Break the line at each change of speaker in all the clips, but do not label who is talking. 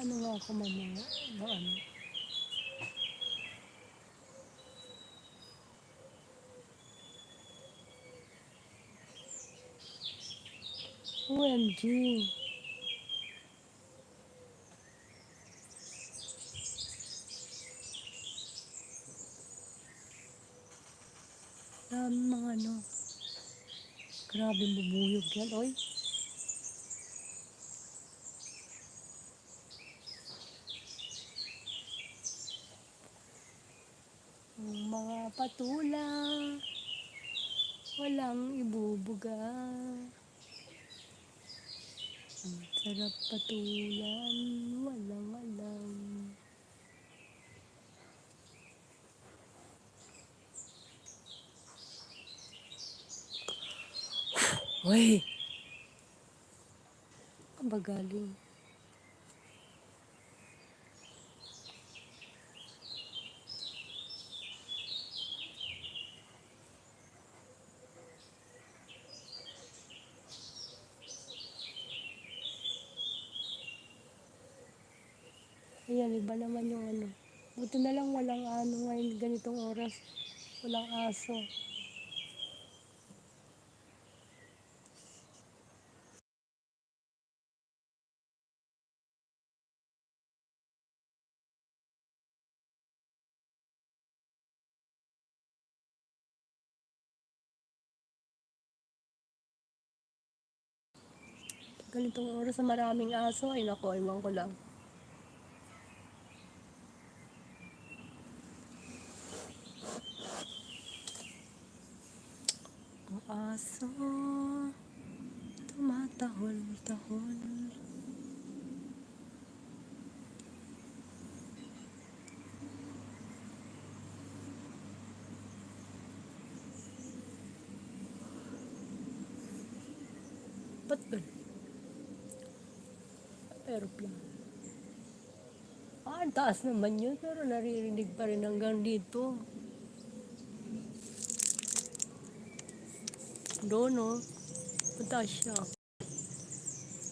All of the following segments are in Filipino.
Ano nga ako mamaya na ano. OMG. Dami mga ano. Grabe bubuyog yan, oy. Ang mga patula, walang ibubuga. Ang sarap patulan, walang alam. Uy! Ang ba galing? Ayan, iba naman yung ano. Buti na lang walang ano ngayon ganitong oras. Walang aso. Ganitong oras na maraming aso. Ay nako, iwan ko lang. Ang aso, tumatahol-tahol. Ba't ganun? Aeroplano. Ang taas naman yun, pero naririnig pa rin hanggang dito. Doon, no? Mataas siya.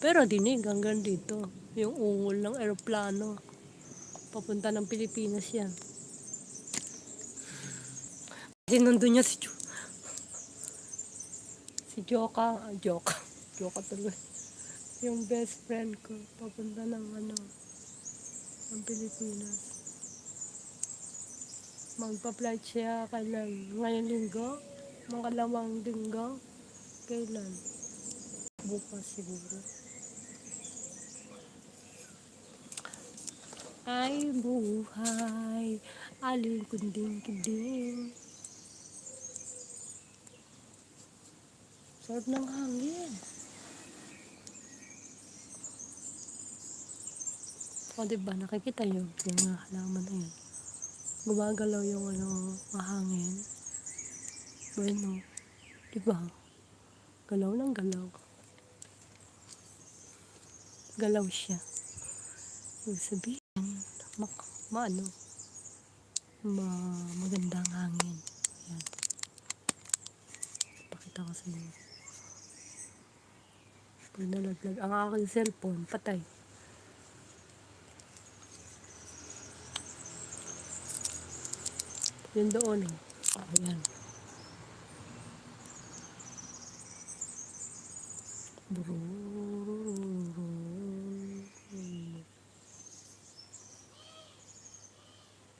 Pero dinig hanggang dito. Yung ungol ng aeroplano. Papunta ng Pilipinas yan. Kasi nandun niya si Joka. Joka tuloy. Yung best friend ko. Papunta ng ng Pilipinas. Magpa-flight siya ngayong linggo. Mga 2 linggo. Kailan? Bukas siguro. Ay buhay, aling kunding-kunding. Sarap ng hangin. O diba, nakikita yun, yung mga halaman na yun. Gumagalaw yung hangin. Bueno, diba? Galaw ng galaw. Galaw siya. Ibig sabihin, magandang hangin. Ayan. Pakita ko sa inyo. Pag nalaglag ang aking cellphone, patay. Yun doon. Ayan.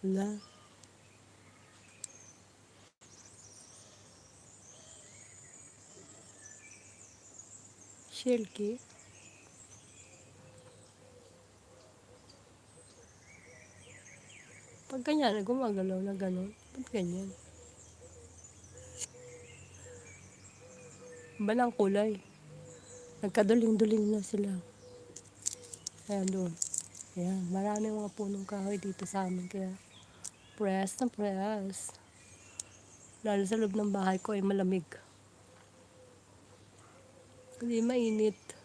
La. Shelky. Pag ganyan, gumagalaw na gano'n. Ba't ganyan? Balang kulay. Nagkaduling-duling na sila. Ayan doon. Ayan, marami mga punong kahoy dito sa amin. Kaya press na press. Lalo sa loob ng bahay ko ay malamig. Hindi mainit.